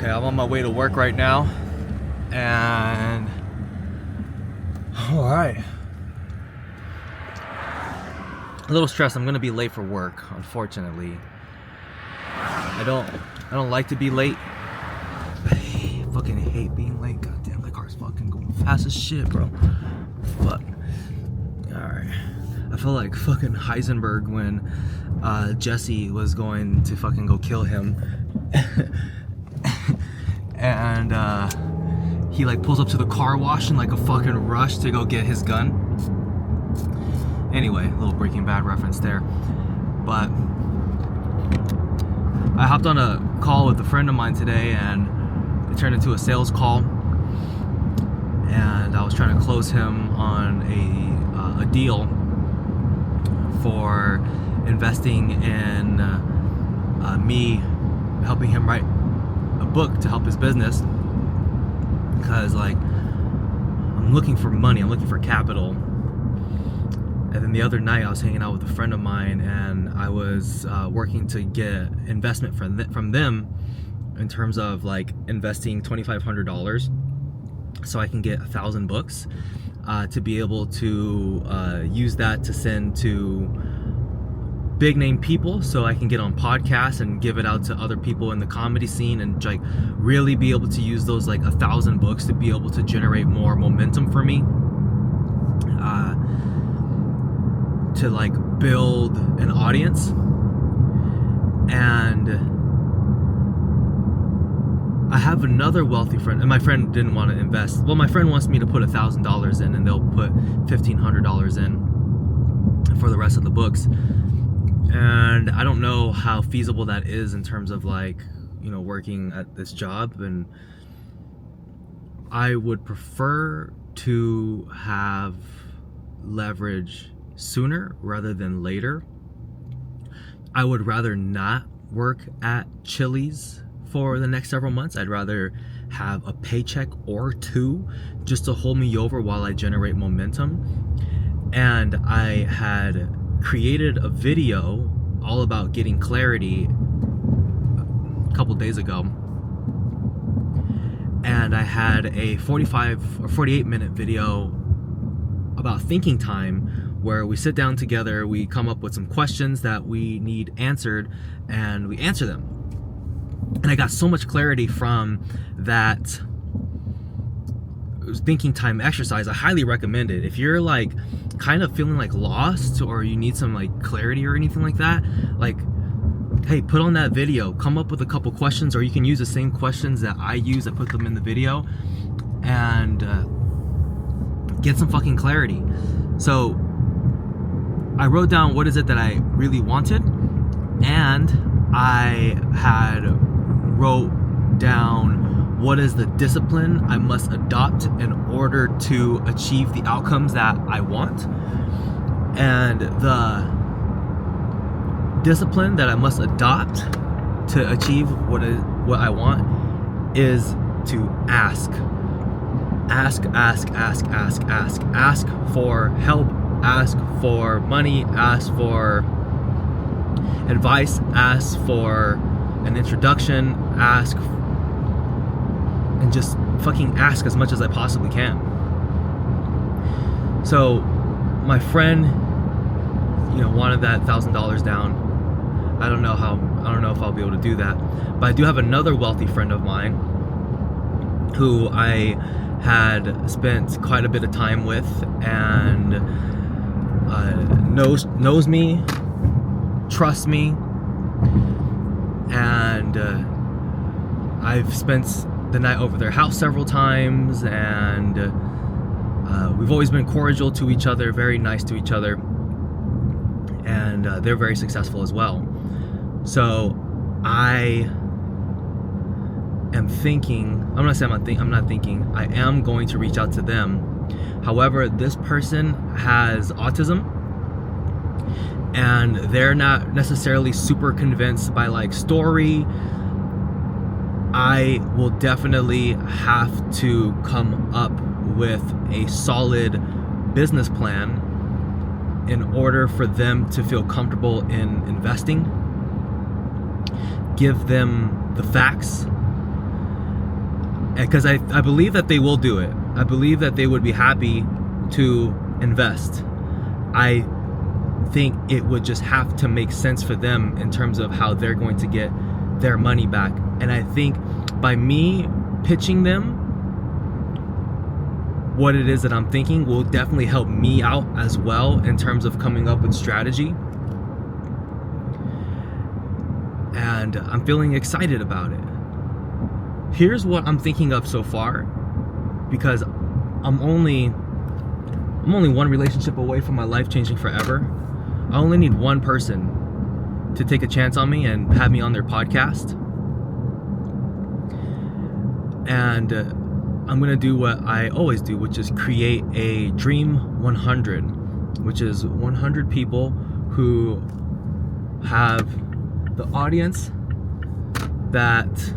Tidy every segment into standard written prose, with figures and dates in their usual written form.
Okay, I'm on my way to work right now, and all right, a little stressed. I'm gonna be late for work, unfortunately. I don't like to be late. I fucking hate being late. God damn, that car's fucking going fast as shit, bro. Fuck. All right, I feel like fucking Heisenberg when Jesse was going to fucking go kill him. And he like pulls up to the car wash in like a fucking rush to go get his gun. Anyway, a little Breaking Bad reference there. But I hopped on a call with a friend of mine today, and it turned into a sales call. And I was trying to close him on a deal for investing in me helping him write a book to help his business, because like I'm looking for money, I'm looking for capital. And then the other night I was hanging out with a friend of mine, and I was working to get investment from them in terms of like investing $2,500 so I can get 1,000 books to be able to use that to send to big name people, so I can get on podcasts and give it out to other people in the comedy scene, and like really be able to use those like 1,000 books to be able to generate more momentum for me, to like build an audience. And I have another wealthy friend, and my friend didn't want to invest. Well, my friend wants me to put $1,000 in, and they'll put $1,500 in for the rest of the books. And I don't know how feasible that is in terms of like, you know, working at this job. And I would prefer to have leverage sooner rather than later. I would rather not work at Chili's for the next several months. I'd rather have a paycheck or two just to hold me over while I generate momentum. And I had created a video all about getting clarity a couple days ago, and I had a 45 or 48 minute video about thinking time, where we sit down together, we come up with some questions that we need answered, and we answer them. And I got so much clarity from that thinking time exercise. I highly recommend it. If you're like kind of feeling like lost, or you need some like clarity or anything like that, like, hey, put on that video, come up with a couple questions, or you can use the same questions that I use. I put them in the video, and get some fucking clarity. So I wrote down what is it that I really wanted, and I had wrote down what is the discipline I must adopt in order to achieve the outcomes that I want. And the discipline that I must adopt to achieve what I want is to ask for help, ask for money, ask for advice, ask for an introduction, ask, and just fucking ask as much as I possibly can. So my friend, you know, wanted that $1,000 down. I don't know if I'll be able to do that, but I do have another wealthy friend of mine who I had spent quite a bit of time with, and knows me, trusts me, and I've spent the night over their house several times, and we've always been cordial to each other, very nice to each other, and they're very successful as well. So I am thinking, I'm not thinking, I am going to reach out to them. However, this person has autism, and they're not necessarily super convinced by like story. I will definitely have to come up with a solid business plan in order for them to feel comfortable in investing. Give them the facts, because I believe that they will do it. I believe that they would be happy to invest. I think it would just have to make sense for them in terms of how they're going to get their money back. And I think by me pitching them what it is that I'm thinking will definitely help me out as well in terms of coming up with strategy. And I'm feeling excited about it. Here's what I'm thinking of so far, because I'm only one relationship away from my life changing forever. I only need one person to take a chance on me and have me on their podcast. And I'm gonna do what I always do, which is create a Dream 100, which is 100 people who have the audience that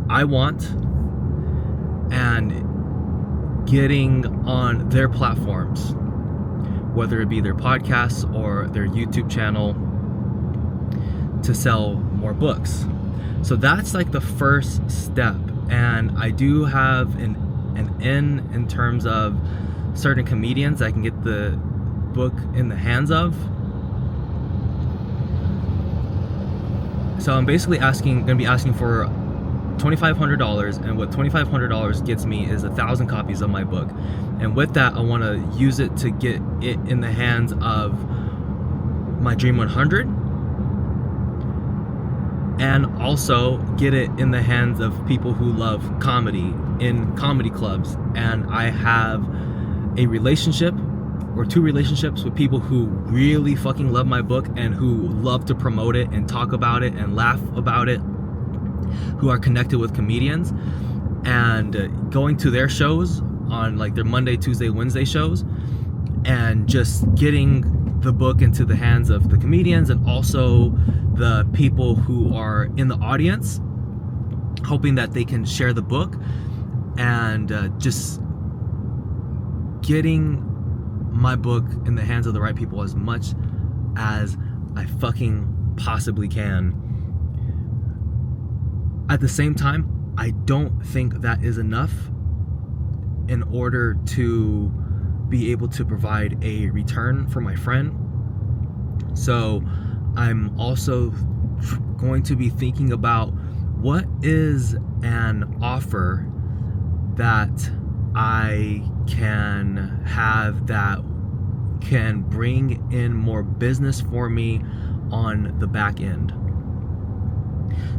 I want and getting on their platforms, whether it be their podcasts or their YouTube channel, to sell more books. So that's like the first step. And I do have an in terms of certain comedians I can get the book in the hands of. So I'm basically gonna be asking for $2,500, and what $2,500 gets me is 1,000 copies of my book. And with that, I want to use it to get it in the hands of my Dream 100, and also get it in the hands of people who love comedy in comedy clubs. And I have a relationship or 2 relationships with people who really fucking love my book and who love to promote it and talk about it and laugh about it, who are connected with comedians, and going to their shows on like their Monday, Tuesday, Wednesday shows, and just getting the book into the hands of the comedians and also the people who are in the audience, hoping that they can share the book, and just getting my book in the hands of the right people as much as I fucking possibly can. At the same time, I don't think that is enough in order to be able to provide a return for my friend. So I'm also going to be thinking about what is an offer that I can have that can bring in more business for me on the back end.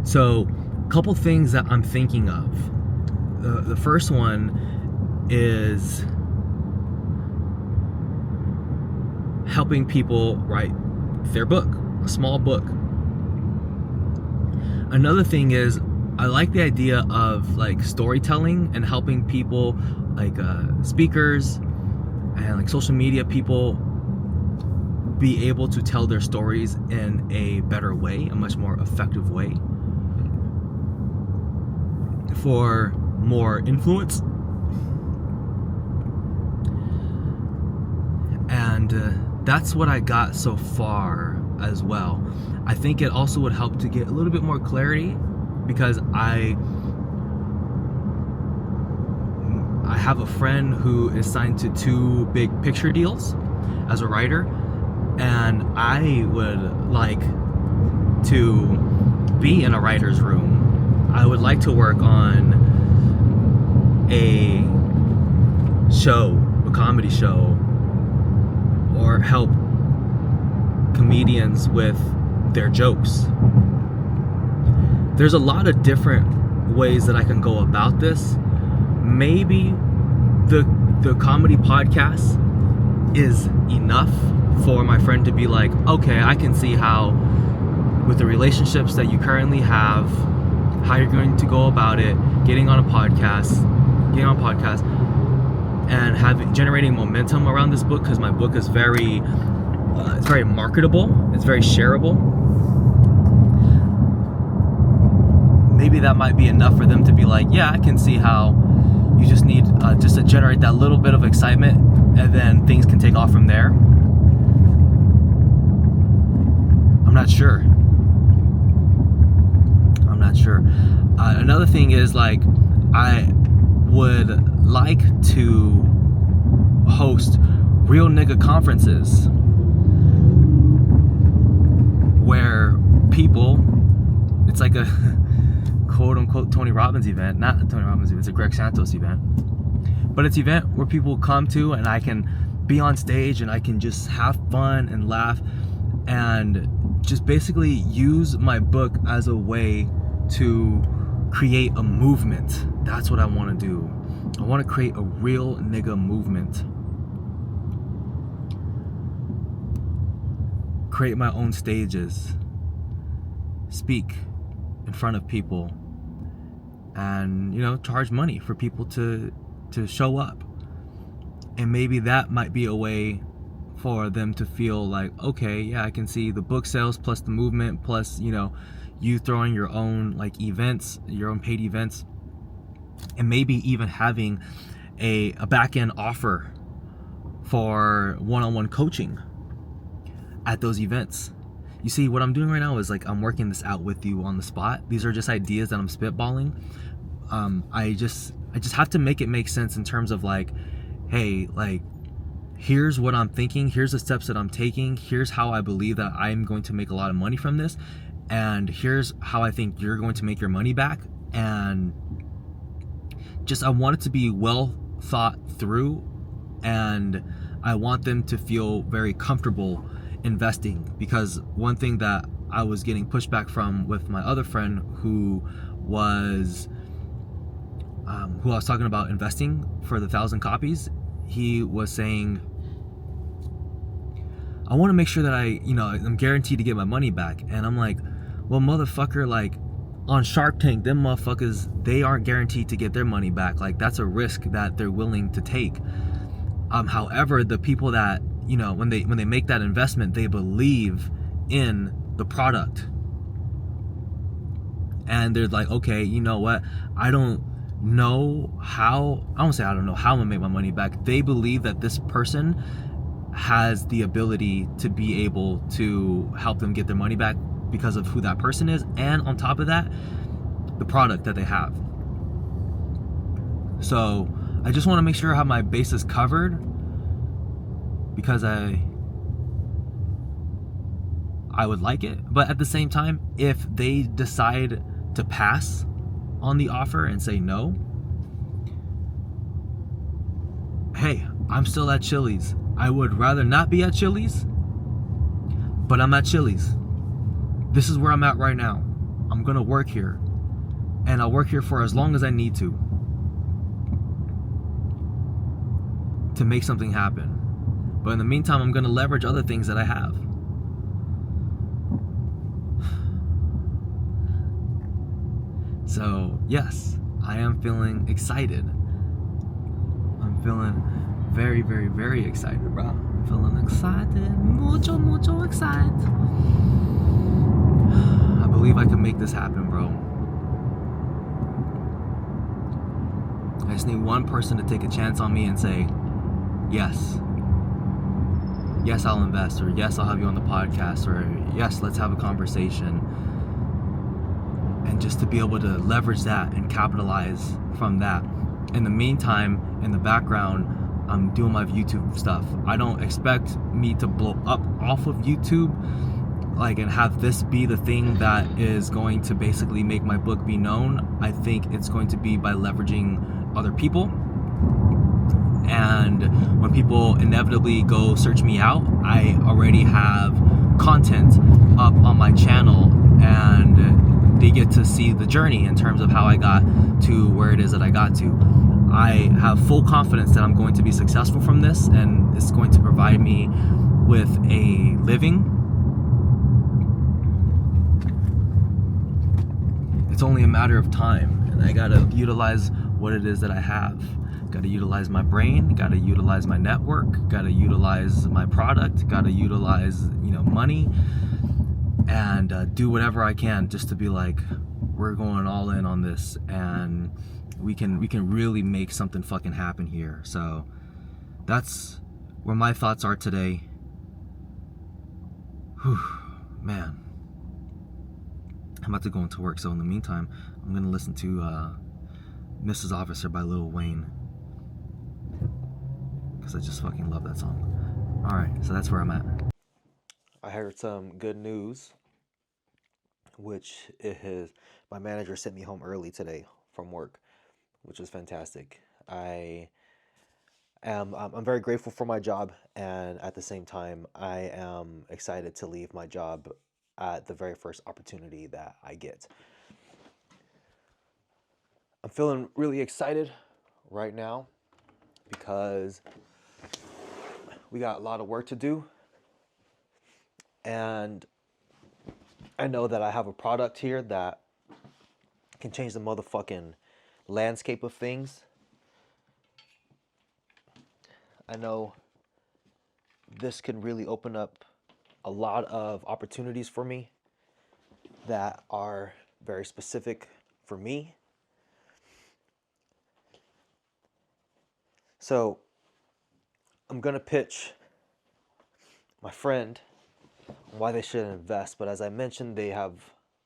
So couple things that I'm thinking of. The first one is helping people write their book, a small book. Another thing is I like the idea of like storytelling and helping people like speakers and like social media people be able to tell their stories in a better way, a much more effective way, for more influence. And that's what I got so far as well. I think it also would help to get a little bit more clarity, because I have a friend who is signed to 2 big picture deals as a writer, and I would like to be in a writer's room. I would like to work on a show, a comedy show, or help comedians with their jokes. There's a lot of different ways that I can go about this. Maybe the comedy podcast is enough for my friend to be like, okay, I can see how with the relationships that you currently have, how you're going to go about it, getting on podcast and generating momentum around this book, because my book is very it's very marketable, it's very shareable. Maybe that might be enough for them to be like, yeah, I can see how you just need just to generate that little bit of excitement, and then things can take off from there. I'm not sure. Another thing is, like, would like to host real nigga conferences where people, it's like a quote unquote Tony Robbins event, not a Tony Robbins event, it's a Greg Santos event, but it's an event where people come to and I can be on stage and I can just have fun and laugh and just basically use my book as a way to create a movement. That's what I want to do. I want to create a real nigga movement. Create my own stages. Speak in front of people. And, charge money for people to show up. And maybe that might be a way for them to feel like, okay, yeah, I can see the book sales plus the movement plus, you throwing your own events, your own paid events, and maybe even having a back-end offer for one-on-one coaching at those events. You see, what I'm doing right now is I'm working this out with you on the spot. These are just ideas that I'm spitballing. I just have to make it make sense in terms of hey, here's what I'm thinking, here's the steps that I'm taking, here's how I believe that I'm going to make a lot of money from this, and here's how I think you're going to make your money back. And I want it to be well thought through, and I want them to feel very comfortable investing, because one thing that I was getting pushback from with my other friend who was who I was talking about investing for the 1,000 copies, he was saying, I want to make sure that I'm guaranteed to get my money back. And I'm like, well, motherfucker, on Shark Tank, them motherfuckers, they aren't guaranteed to get their money back. That's a risk that they're willing to take. However, the people that, when they make that investment, they believe in the product. And they're like, okay, you know what? I don't know how, I don't say I don't know how I'm gonna make my money back. They believe that this person has the ability to be able to help them get their money back because of who that person is, and on top of that, the product that they have. So I just want to make sure I have my bases covered, because I would like it. But at the same time, if they decide to pass on the offer and say no, hey, I'm still at Chili's. I would rather not be at Chili's, but I'm at Chili's. This is where I'm at right now. I'm gonna work here, and I'll work here for as long as I need to make something happen. But in the meantime, I'm gonna leverage other things that I have. So yes, I am feeling excited. I'm feeling very, very, very excited, bro. I'm feeling excited, mucho excited. I believe I can make this happen, bro. I just need one person to take a chance on me and say, yes, I'll invest, or yes, I'll have you on the podcast, or yes, let's have a conversation. And just to be able to leverage that and capitalize from that. In the meantime, in the background, I'm doing my YouTube stuff. I don't expect me to blow up off of YouTube, and have this be the thing that is going to basically make my book be known. I think it's going to be by leveraging other people. And when people inevitably go search me out, I already have content up on my channel, and they get to see the journey in terms of how I got to where it is that I got to. I have full confidence that I'm going to be successful from this, and it's going to provide me with a living. It's only a matter of time, and I gotta utilize what it is that I have. Gotta utilize my brain, gotta utilize my network, gotta utilize my product, gotta utilize, money, and do whatever I can just to be we're going all in on this, and we can really make something fucking happen here. So that's where my thoughts are today. Whew, man. I'm about to go into work, so in the meantime, I'm gonna listen to Mrs. Officer by Lil Wayne. Because I just fucking love that song. Alright, so that's where I'm at. I heard some good news, which is my manager sent me home early today from work, which was fantastic. I'm very grateful for my job, and at the same time, I am excited to leave my job at the very first opportunity that I get. I'm feeling really excited right now because we got a lot of work to do, and I know that I have a product here that can change the motherfucking landscape of things. I know this can really open up a lot of opportunities for me that are very specific for me. So I'm going to pitch my friend why they should invest. But as I mentioned, they have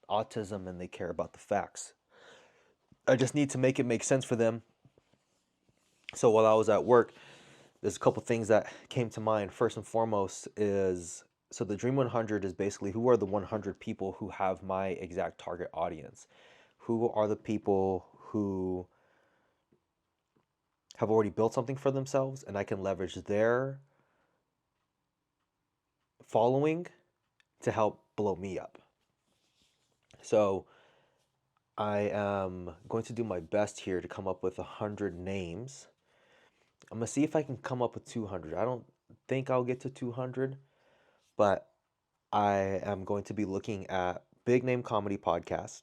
autism and they care about the facts. I just need to make it make sense for them. So while I was at work, there's a couple things that came to mind. First and foremost is, so the Dream 100 is basically who are the 100 people who have my exact target audience? Who are the people who have already built something for themselves and I can leverage their following to help blow me up. So I am going to do my best here to come up with 100 names. I'm going to see if I can come up with 200. I don't think I'll get to 200, but I am going to be looking at big name comedy podcasts.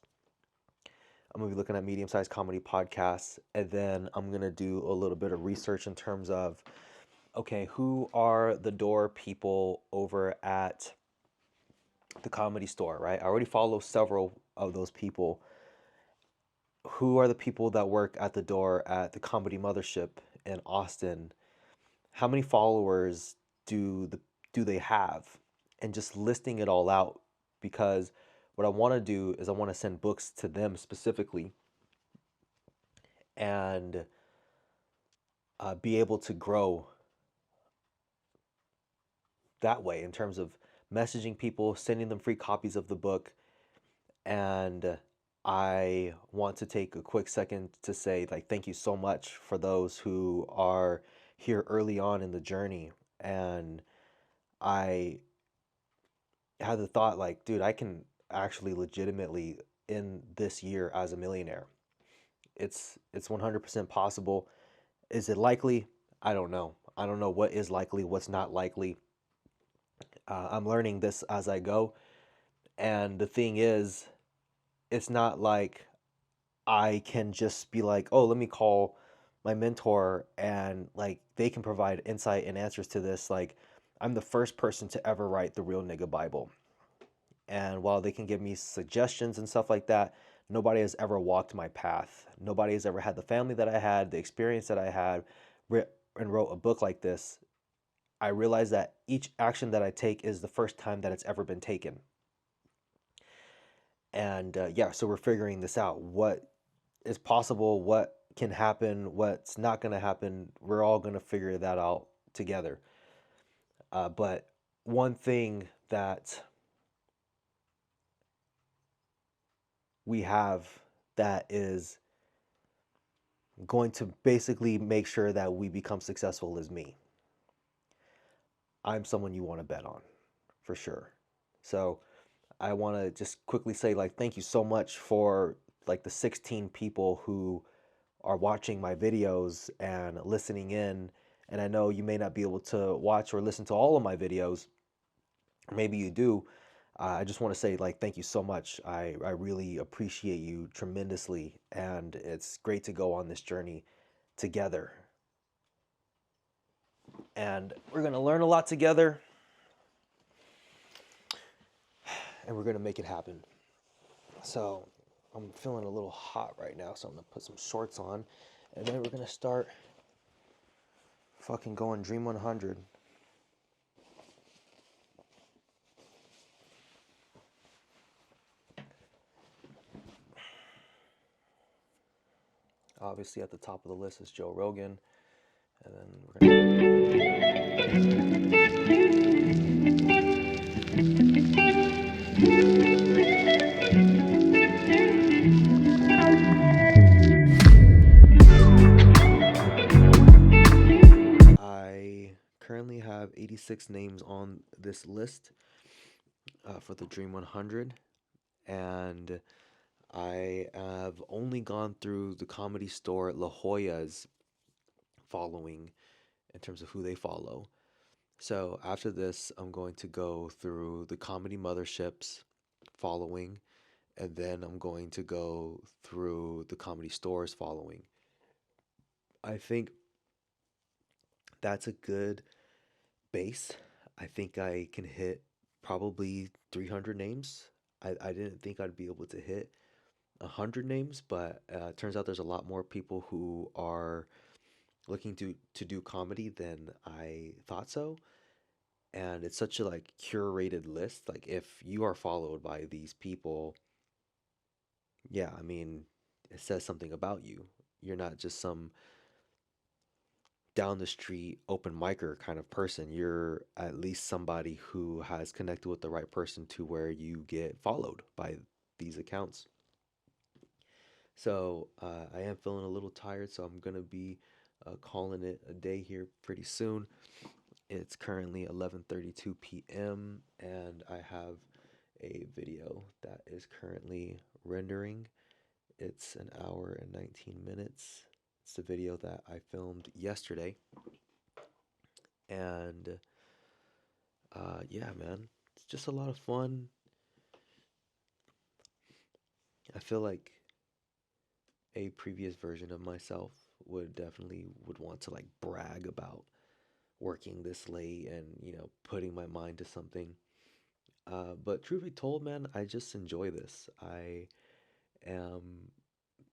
I'm going to be looking at medium-sized comedy podcasts, and then I'm going to do a little bit of research in terms of, okay, who are the door people over at the Comedy Store, right? I already follow several of those people. Who are the people that work at the door at the Comedy Mothership in Austin? How many followers do they have? And just listing it all out, because what I want to do is I want to send books to them specifically and be able to grow that way in terms of messaging people, sending them free copies of the book. And I want to take a quick second to say, like, thank you so much for those who are here early on in the journey. And I had the thought, like, dude, I can actually legitimately end this year as a millionaire. It's 100% possible. Is it likely? I don't know. I don't know what is likely, what's not likely. I'm learning this as I go. And the thing is, it's not like I can just be like, oh, let me call my mentor and like they can provide insight and answers to this. Like, I'm the first person to ever write the Real Nigga Bible. And while they can give me suggestions and stuff like that, nobody has ever walked my path. Nobody has ever had the family that I had, the experience that I had, and wrote a book like this. I realize that each action that I take is the first time that it's ever been taken. And yeah, so we're figuring this out. What is possible, what can happen, what's not going to happen. We're all going to figure that out together. But one thing that we have that is going to basically make sure that we become successful is me. I'm someone you want to bet on, for sure. So I want to just quickly say, like, thank you so much for like the 16 people who are watching my videos and listening in. And I know you may not be able to watch or listen to all of my videos. Maybe you do. I just want to say, like, thank you so much. I really appreciate you tremendously. And it's great to go on this journey together. And we're going to learn a lot together. And we're going to make it happen. So I'm feeling a little hot right now. So I'm going to put some shorts on. And then we're going to start fucking going Dream 100. Obviously, at the top of the list is Joe Rogan, and then we're gonna. I currently have 86 names on this list for the Dream 100, and I have only gone through the Comedy Store La Jolla's following in terms of who they follow. So after this, I'm going to go through the Comedy Mothership's following, and then I'm going to go through the Comedy Store's following. I think that's a good base. I think I can hit probably 300 names. I didn't think I'd be able to hit 100 names, but it turns out there's a lot more people who are looking to do comedy than I thought so. And it's such a like curated list. Like if you are followed by these people, yeah, I mean, it says something about you. You're not just some down the street open micer kind of person. You're at least somebody who has connected with the right person to where you get followed by these accounts. So I am feeling a little tired, so I'm gonna be calling it a day here pretty soon. It's currently 11:32 p.m. and I have a video that is currently rendering. It's an hour and 19 minutes. It's the video that I filmed yesterday. And yeah, man, it's just a lot of fun. I feel like a previous version of myself would definitely would want to like brag about working this late and putting my mind to something. But truth be told, man, I just enjoy this. I am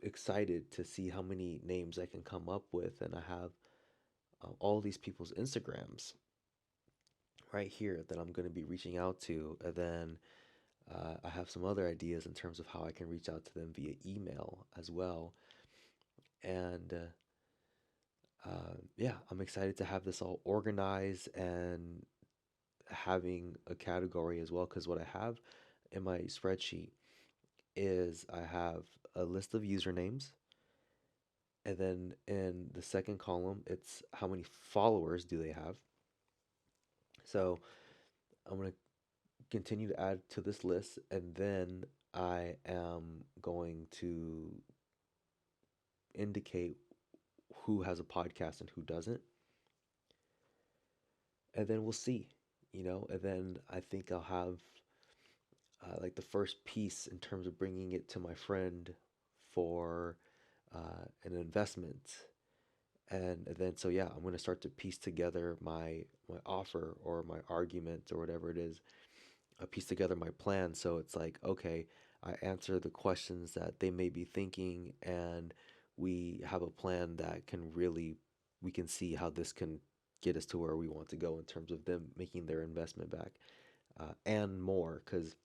excited to see how many names I can come up with, and I have all these people's Instagrams right here that I'm going to be reaching out to, and then I have some other ideas in terms of how I can reach out to them via email as well. And yeah, I'm excited to have this all organized and having a category as well. Because what I have in my spreadsheet is I have a list of usernames, and then in the second column, it's how many followers do they have. So I'm going to continue to add to this list, and then I am going to indicate who has a podcast and who doesn't. And then we'll see, and then I think I'll have like the first piece in terms of bringing it to my friend for an investment. And then, so yeah, I'm going to start to piece together my offer or my argument or whatever it is. I piece together my plan. So it's like, okay, I answer the questions that they may be thinking, and we have a plan that can really, we can see how this can get us to where we want to go in terms of them making their investment back and more. Because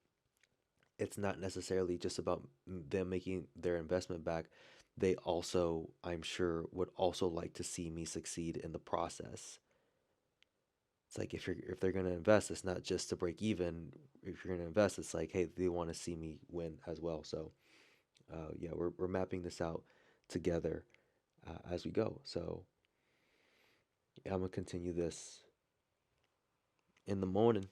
it's not necessarily just about them making their investment back. They also, I'm sure, would also like to see me succeed in the process. It's like if they're gonna invest, it's not just to break even. If you're gonna invest, it's like, hey, they want to see me win as well. So yeah, we're mapping this out together as we go. So yeah, I'm gonna continue this in the morning.